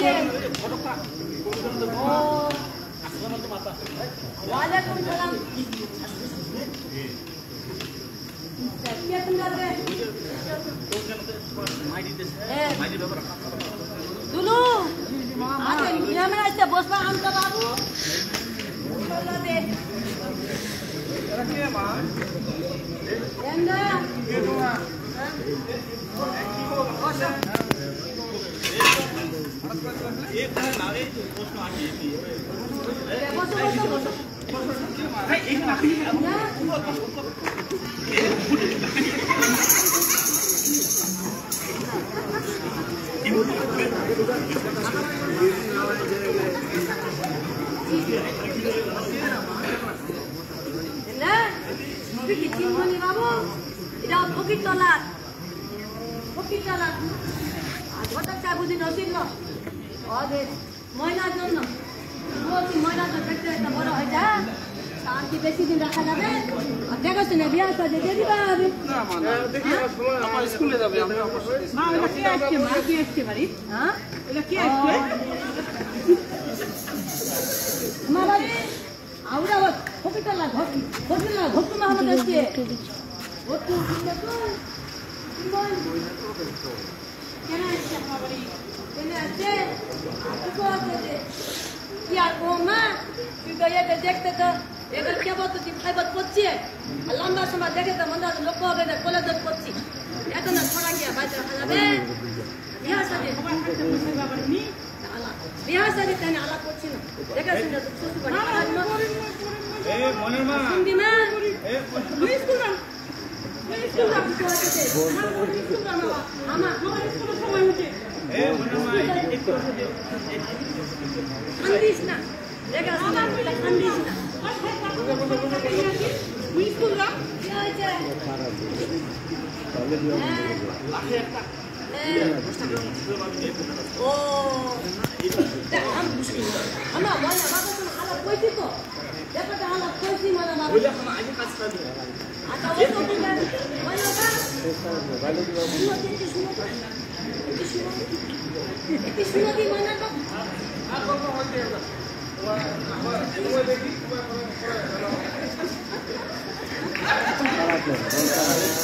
আছেন? ওয়ালাইকুম সালাম। দুলু আচ্ছা নিয়মে আসতে বসবা আমটা বাবু বাবু এটা ফকির তলা আর ঘটার চা বুঝি নসিল ময়নার জন্য বলছি ময়নার জন্য একটা বড় হয়ে যা শান্তি বেশি দিন রাখা যাবে আর দেখো না বিয়া সাজে দিয়ে দিবা হবে স্কুলে যাবে হ্যাঁ এটা কি আসছে মা বাড়ি আউরা ফকির তলা ঘটু মাহমুদ আসছে ঘটু কেন আসছে আমার বাড়ি কেন আসছে কি আর ও মা তুই তো এটা দেখতে তো এবার কে বলতো তুই খাইবার করছি আর লম্বা সময় দেখে তো মনে হয় লোক হবে না কলেজ করছি এখন না ছড়া গিয়া বাইরে রাখা যাবে বিহার সাথে বিহার সাথে তাই না আলাপ করছি না দেখে শুনে তো শ্বশুর বাড়ি শুনবি মা আমার সময় হচ্ছে খান্দিস না দেখা খান্দিস না ও আমার বলে বাবা তুমি আলাপ কইছি তো ব্যাপারটা আলাপ কইছি মানে বাবা আচ্ছা ওই তো বলে শুনো দি মনে তো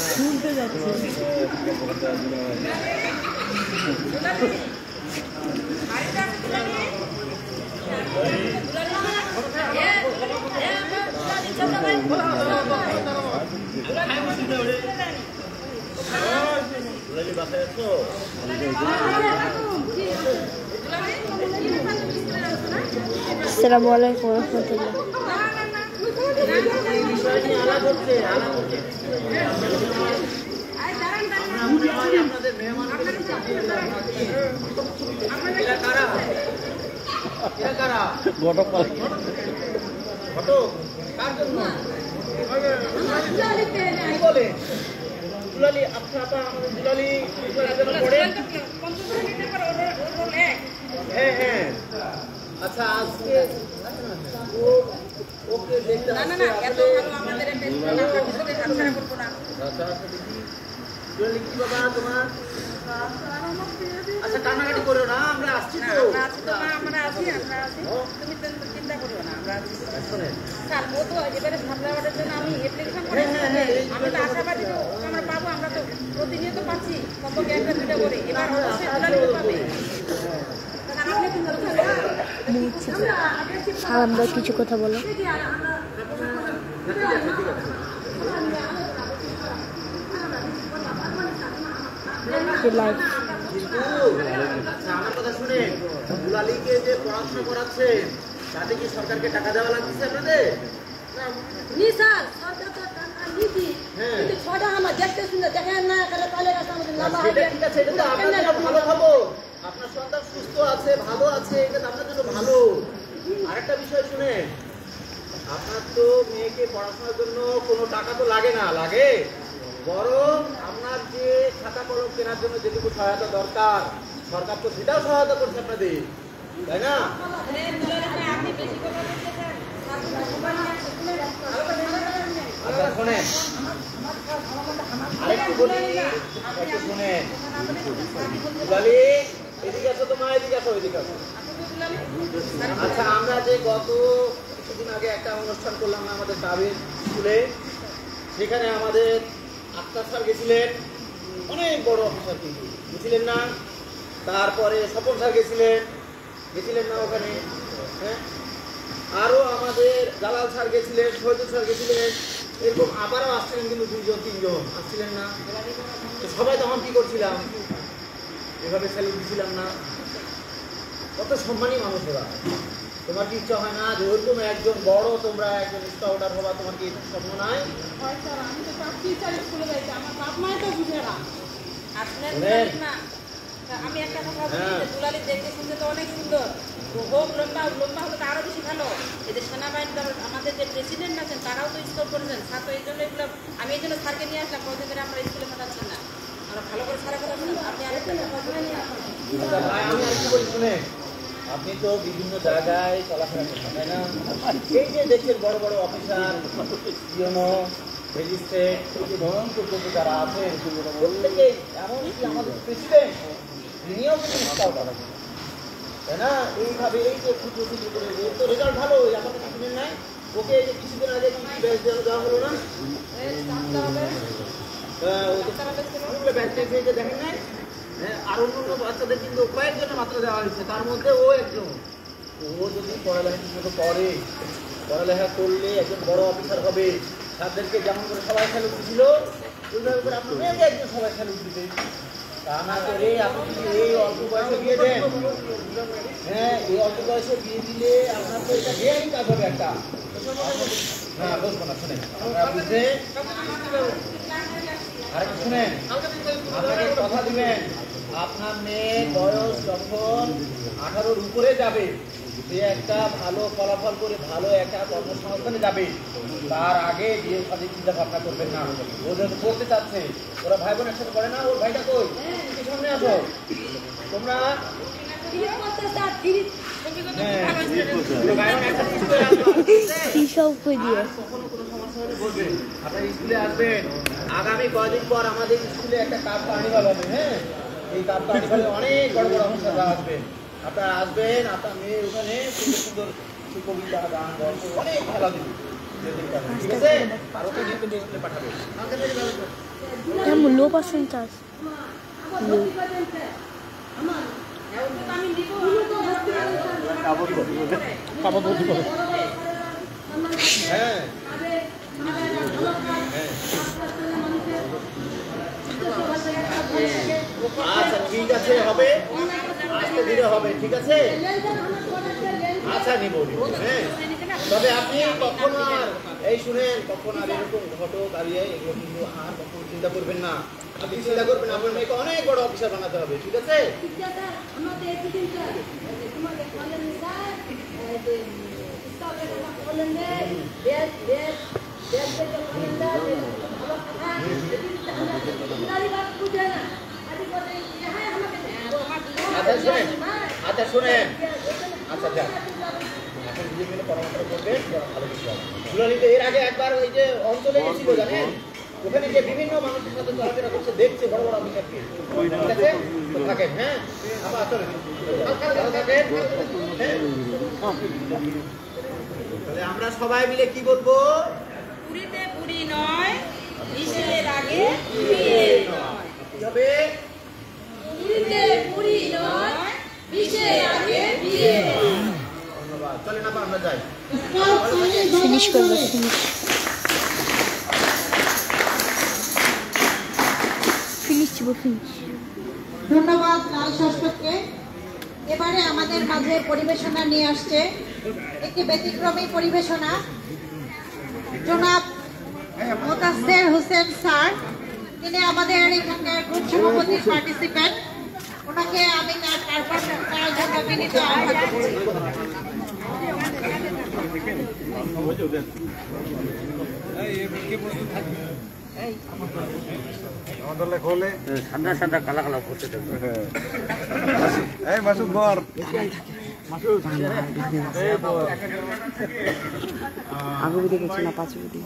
শুনতে যাচ্ছে আসসালামু আলাইকুম ওয়া রাহমাতুল্লাহ। আচ্ছা আজকে ওকে দেখতে না না না এত ভালো আমাদের একটা স্কুল আমরা কিছুতে হাতছাড়া করব না আচ্ছা জলি কি বাবা তোমার আচ্ছা কান্নাকাটি করো না আমরা আসছি তো আমরা আছি তুমি চিন্তা করো না আমরা আছি স্যার ও তো এবারে ভাবলাওয়াটার জন্য আমি অ্যাপ্লিকেশন করেছি আমি তো আশাবাদী তো আমরা পাবো আমরা তো প্রতিনিয়ত পাচ্ছি কমপক্ষে একটা দুটো করে এবার অবশ্যই দুটো পাবে আমরা কিছু কথা বলো। আমার কথা শুনে দুলালীকে যে পড়াশোনা করাচ্ছে তাতে কি সরকারকে টাকা দেওয়া লাগছে আপনাদের? নি স্যার সরকার তো টাকা নিদি কিন্তু ছটা আমার দেখতে শুনে দেখেন না করে তাহলে আমাদের লাভ হবে ঠিক আছে এটা তো আপনাদের ভালো খবর আপনার সন্তান সুস্থ আছে ভালো আছে এটা তো আপনার জন্য ভালো আরেকটা বিষয় শুনে আপনার তো মেয়েকে পড়াশোনার জন্য কোনো টাকা তো লাগে না লাগে বরং আপনার যে খাতা কলম কেনার জন্য যেটুকু সহায়তা দরকার সরকার তো সেটাও সহায়তা করছে আপনাদের তাই না আচ্ছা শোনেন আরেকটু বলি একটু শোনেন দুলালী এদিকে আসো তোমার, এদিকে আসো, এদিকে আসো। আচ্ছা, আমরা যে গত কিছুদিন আগে একটা অনুষ্ঠান করলাম না আমাদের কাবির স্কুলে, সেখানে আমাদের আক্তার স্যার গেছিলেন, অনেক বড় অফিসার কিন্তু, গেছিলেন না? তারপরে স্বপন স্যার গেছিলেন না ওখানে? হ্যাঁ, আরও আমাদের জালাল স্যার গেছিলেন, শহীদুল স্যার গেছিলেন, এরকম আবারও আসছিলেন কিন্তু 2 জন 3 জন আসছিলেন না? তো সবাই তখন কি করছিলাম? এভাবে স্যালুট দিছিলাম না? কত সম্মানী মানুষ ওরা। তোমার কি ইচ্ছা হয় না যে ওরকম একজন বড় তোমরা একজন স্কাউটার হবা? তোমার কি স্বপ্ন নাই? হয় স্যার, আমি তো চাচ্ছি স্যার স্কুলে যাইতে, আমার বাপ মাই তো বুঝে না। আসলে না, আমি একটা কথা বলি যে দুলালি দেখতে শুনতে তো অনেক সুন্দর, হোক লম্বা লম্বা হলে তো আরো বেশি ভালো। এই যে সেনাবাহিনী আমাদের যে প্রেসিডেন্ট আছেন তারাও তো স্কোর করেছেন, স্যার তো এই জন্য এগুলো, আমি এই জন্য স্যারকে নিয়ে আসলাম, কদিন ধরে আমরা স্কুলে পাঠাচ্ছি না, আমরা ভালো করে স্যারের কথা শুনুন। আপনি আরেকটা কথা বলে নিয়ে আসুন। আচ্ছা ভাই, আমি আরেকটু বলি শুনে, আপনি তো বিভিন্ন জায়গায় চলাফেরা করছেন, তাই না? এই যে দেখছেন বড় বড় অফিসার, ইউনো, ম্যাজিস্ট্রেট, এই যে ভয়ঙ্কর যারা আছেন, প্রত্যেকেই, এমনকি আমাদের প্রেসিডেন্ট, তিনিও কিন্তু স্কাউটার আছেন, তাই না? এইভাবে এই যে ক্ষুদ্র ক্ষুদ্র করে তো রেজাল্ট ভালো, আমাদের কিছুদিন নাই, ওকে এই যে কিছুদিন আগে কি ব্যাচ দেওয়া হলো না? ওগুলো ব্যাচ পেয়েছে, দেখেন নাই? হ্যাঁ, আর অন্য বাচ্চাদের কিন্তু কয়েকজনের মাত্র দেওয়া হয়েছে, তার মধ্যে ও একজন। ও যদি পড়ালেখা ঠিক মতো করে, পড়ালেখা করলে একজন বড় অফিসার হবে। তাদেরকে যেমন করে সবাই স্যালুট দিছিল, ওইভাবে করে আপনার মেয়েকে একজন সবাই স্যালুট দিবে। তা না করে আপনি যদি এই অল্প বয়সে বিয়ে দেন, হ্যাঁ, এই অল্প বয়সে বিয়ে দিলে আপনার তো এটা বেআইনি কাজ হবে একটা। না বসবো না, শুনেন, বুঝতে আরেকটা শুনেন, আপনাকে কথা দিবেন, আপনার মেয়ের বয়স যখন 18-র উপরে যাবে, সে একটা ভালো ফলাফল করে ভালো একটা কর্মসংস্থানে যাবে, তার আগে বিয়ে শাদীর চিন্তা ভাবনা করবেন না। ও যেহেতু করতে চাচ্ছে, ওরা ভাই বোন একসাথে করে না? ওর ভাইটা কই? তুমি সামনে আসো তোমরা। স্কুলে আসবেন, আগামী কয়েকদিন পর আমাদের স্কুলে একটা কাপ কার্নিভাল হবে। হ্যাঁ, এই কাপ কার্নিভালে অনেক বড় বড় অফিসাররা আসবেন। আপনারা আসবেন, আপনার মেয়ে ওখানে সুন্দর সুন্দর কবিতা, গান, গল্প, অনেক খেলা দেবে, ঠিক আছে? আর ওকে নিয়ে কিন্তু স্কুলে পাঠাবে। লো পার্সেন্টেজ হ্যাঁ, আচ্ছা ঠিক আছে, হবে, আজকে ধীরে হবে, ঠিক আছে? আচ্ছা নিব, হ্যাঁ। তবে আপনি কখনো আর এই শুনেন, কখনো আর এরকম ঘটক আর এগুলো কিন্তু আর কখনো চিন্তা করবেন না। আপনি চিন্তা করবেন আপনার মেয়েকে অনেক বড় অফিসার বানাতে হবে, ঠিক আছে? আচ্ছা শুনেন, আচ্ছা যাক, এখন দুজন মিলে পরামর্শ করবেন, ভালো কিছু হবে। দুলালিতে এর আগে একবার ওই যে অঞ্চলে গেছিল, জানেন? ওখানে যে বিভিন্ন মানুষের সাথে চলাফেরা করছে, দেখছে বড় বড় অফিসারকে, ঠিক আছে? তো থাকেন, হ্যাঁ, আবার আসলে থাকেন, হ্যাঁ। তাহলে আমরা সবাই মিলে কি বলবো? পুরীতে পুরী নয়, বিশের আগে বিয়ে নয়। কি হবে? পুরীতে পুরী নয়, বিশের আগে বিয়ে নয়। ধন্যবাদ। চলেন আবার আমরা যাই। ফিনিশ করবো, ফিনিশ ফিনিশ। ধন্যবাদ লাল শাসককে। এবারে আমাদের মাঝে পরিবেশনা নিয়ে আসছে একটি ব্যতিক্রমী পরিবেশনা, জনাব মোতাসের হোসেন স্যার। তিনি আমাদের এখানকার গ্রুপ সভাপতির পার্টিসিপেন্ট। ওনাকে আমি তার জন্য বিনীত আহ্বান করছি। ঠান্ডা ঠান্ডা কালা কালা করতে এই মাসুদ বর আগে বুঝে গেছি না, পাঁচ বুঝি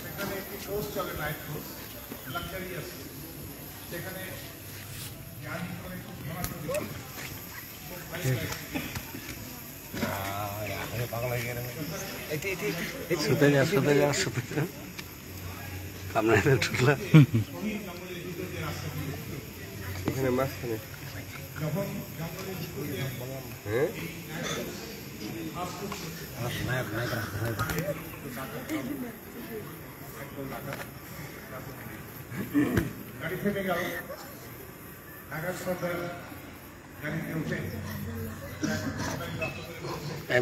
এখানে একটি কোর্স চলে, নাইট কোর্স, লাক্সারি আছে, সেখানে শুতে যা কামড়াতে ঢুকলা এখানে মাঝখানে হ্যাঁ গাড়ি থেকে গেল ঢাকার সরকার গাড়িতে উঠে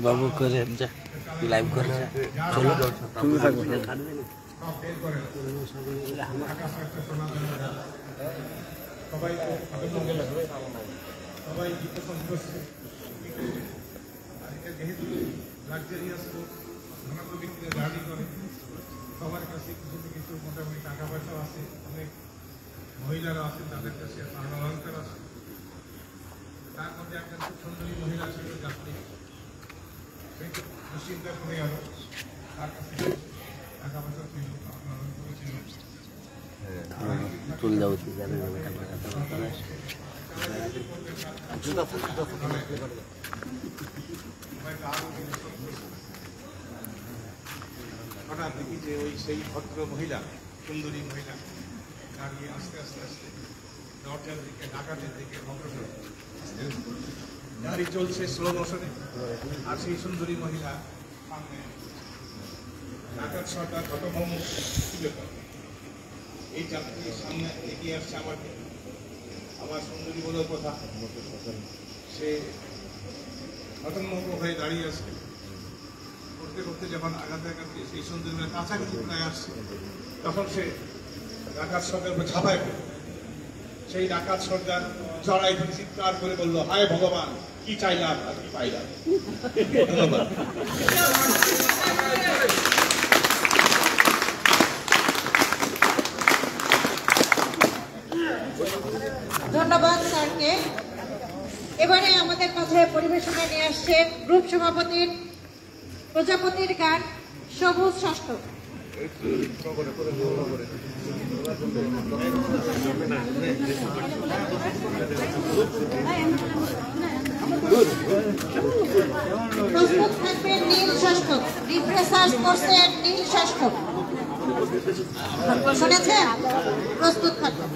বাবু করে যা লাইভ করে চলো তুমি থাকবে সবাই সবাই গীত সন্তুষ্ট যেহেতু লাক্সারিয়াস ঘনপ্রবৃত্তিতে জার্নি করে সবার কাছে কিছু না কিছু মোটামুটি টাকা পয়সাও আছে, অনেক মহিলারা আছেন তাদের কাছে অলঙ্কার আছে। তার মধ্যে একটা খুব সুন্দরী মহিলা ছিল যাত্রী, চিন্তা করে গেল তার কাছে টাকা পয়সা ছিল, অলঙ্কার ছিল। চলে যাবো হঠাৎ দেখি যে ওই সেই ভদ্র মহিলা, সুন্দরী মহিলা দাঁড়িয়ে আস্তে আস্তে আস্তে দরজার দিকে ডাকাতের দিকে অগ্রসর, গাড়ি চলছে স্লো মোশনে, আর সেই সুন্দরী মহিলা সামনে ডাকাত সর্দার ঘটমুখ ছিল। এই যাত্রীর সামনে এগিয়ে আসছে আমার সুন্দরী বলেও কথা, সে ঘটমুখ হয়ে দাঁড়িয়ে আছে। করতে করতে যখন আঘাতে আঘাতে সেই সুন্দরী কাছাকাছি প্রায় আসছে, তখন সে ডাকাত সর্দার ঝাঁপায় পড়ে। সেই ডাকাত সর্দার জড়াই ধরে চিৎকার করে বলল, হায় ভগবান, কি চাইলাম আর কি পাইলাম। ধন্যবাদ। ধন্যবাদ স্যারকে। এবারে আমাদের কাছে পরিবেশনা নিয়ে আসছে গ্রুপ সভাপতির প্রজাপতির গান সবুজ ষষ্ঠ। প্রস্তুত থাকবেন নীল ষষ্ঠ, রিফ্রেশার্স কোর্সের নীল ষষ্ঠ। শুনেছেন? প্রস্তুত থাকবেন।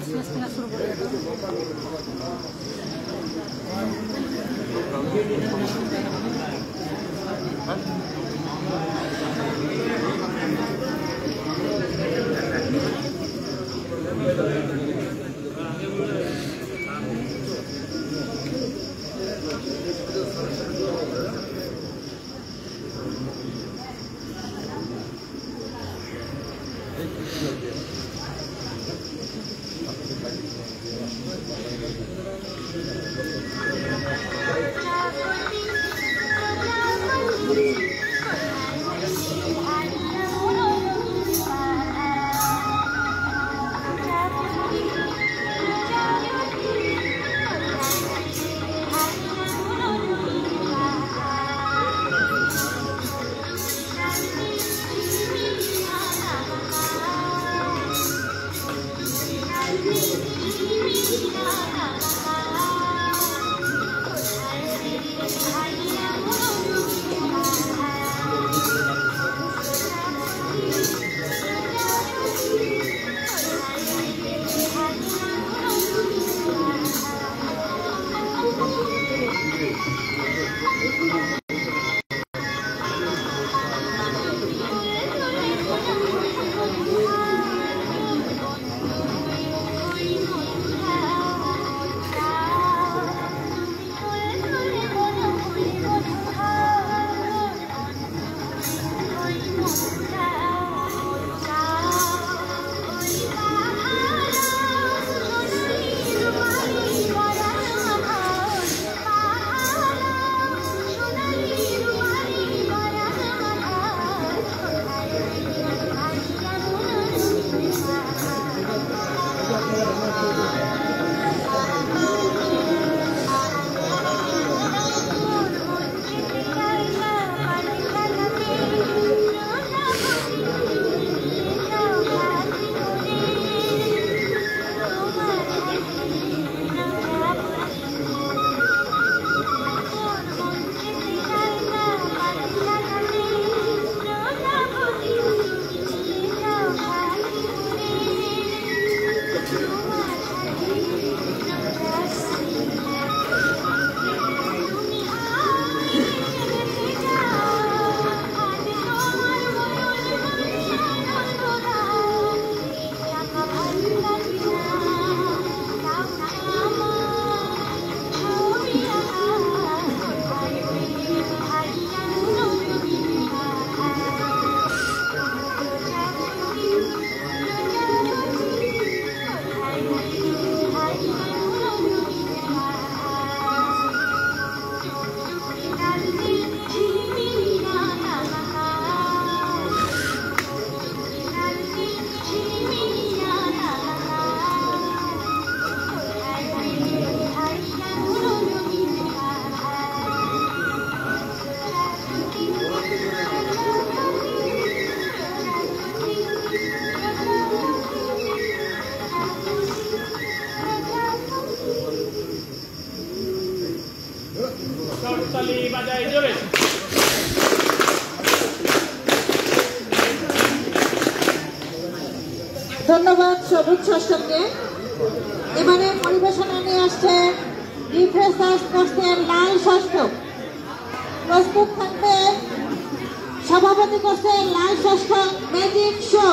ধন্যবাদ সবুজ ষষ্ঠকে। এবারে পরিবেশনা নিয়ে আসছে রিফ্রেশার্স কোর্সের লাল ষষ্ঠ। প্রস্তুত থাকবে সভাপতি কোর্সের লাল ষষ্ঠ ম্যাজিক শো।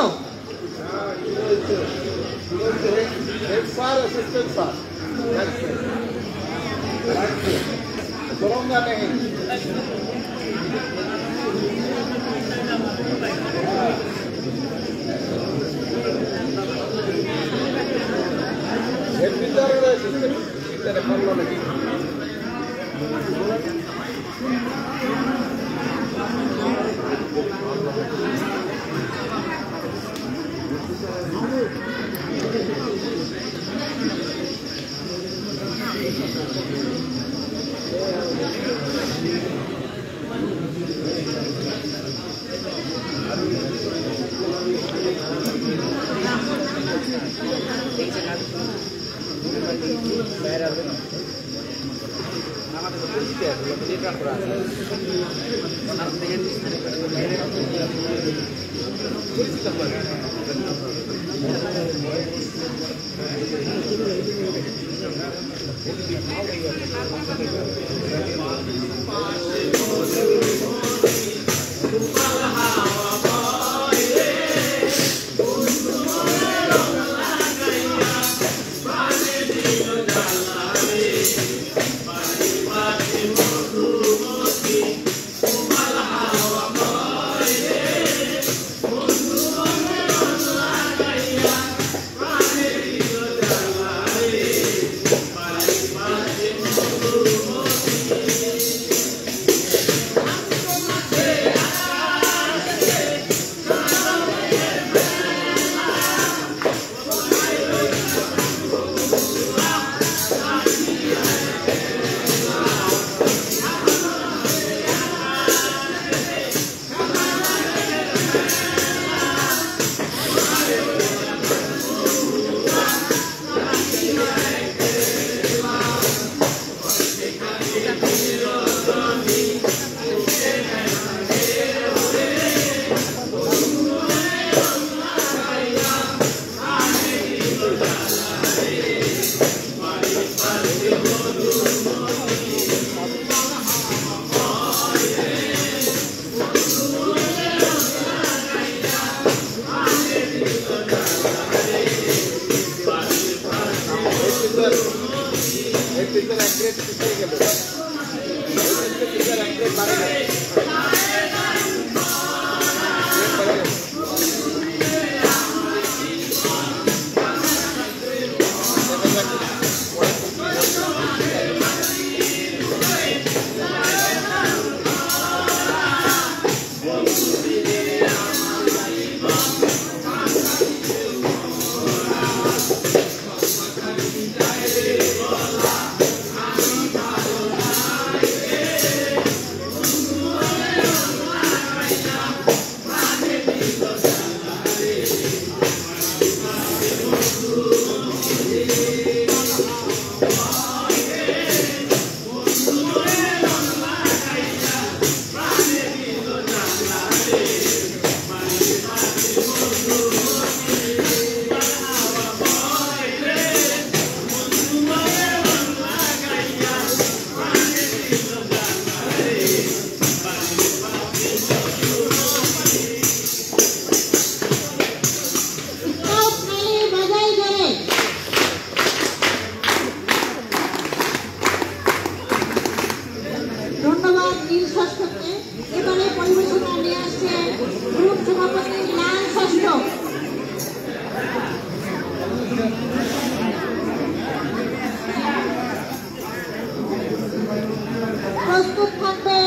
প্রস্তুত থাকবে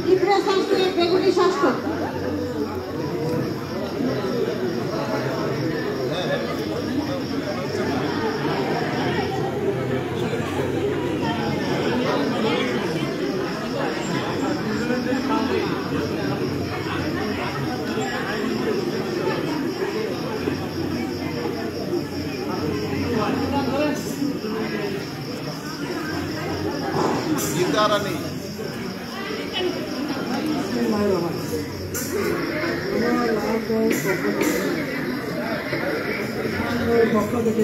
রিফ্রেশার্সের বেগুনি ষষ্ঠ। গীতারানী পক্ষ থেকে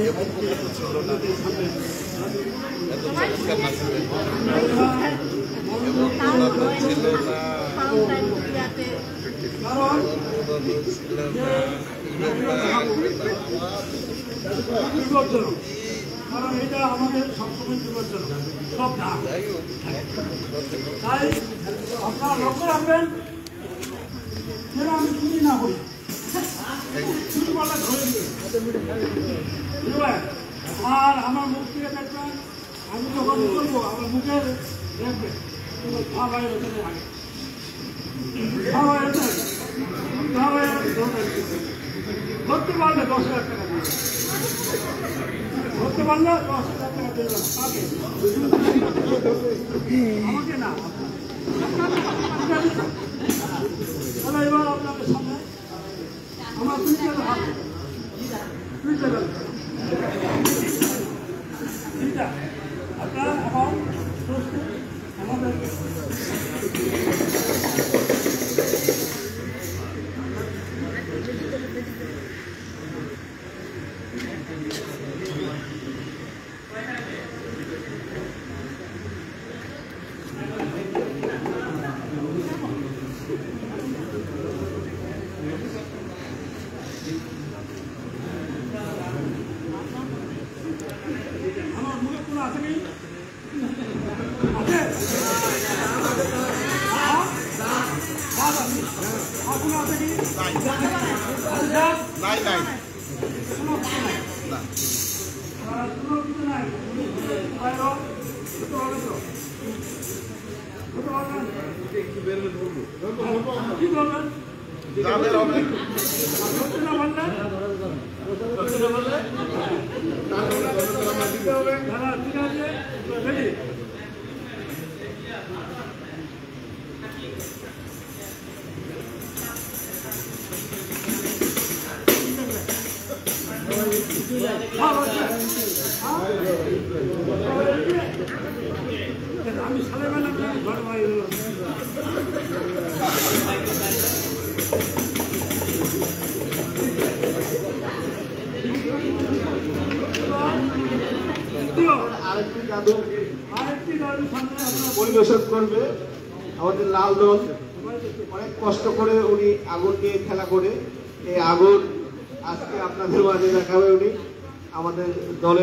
বিপজ্জনক, কারণ এটা আমাদের সবসময় বিপজ্জনক, সব না। তাই আপনারা লক্ষ্য রাখবেন যেন আমি চুরি না করি, চুরি বলা ধরে নিয়ে। আর আমার মুখ থেকে দেখবেন, আমি যখন বলবো আমার মুখে দেখবেন খাওয়াই ওখানে আগে খাওয়াই ধরতে পারলে 10,000 টাকা দিয়ে, ধরতে পারলে 10,000 টাকা দিয়ে আমাকে না। তাহলে এবার আপনাদের সামনে আমার দুইটা আপনারা এখন আমাদের আমার মুখে কোনো আছে কি? আছে? কোনো আছে কি? নাই নাই কোনো কিছু নাই। কোনো কিছু নাই। কি বলবেন? যাদের হবে সত্যি না বললেন ঠিক আছে, রেডি। আমি সাড়ে বেলা ঘর বাইরে পরিবেশন করবে আমাদের লাল দল। অনেক কষ্ট করে উনি আগুন নিয়ে খেলা করে এই আগুন আজকে আপনাদের মাঝে দেখাবে উনি আমাদের দলের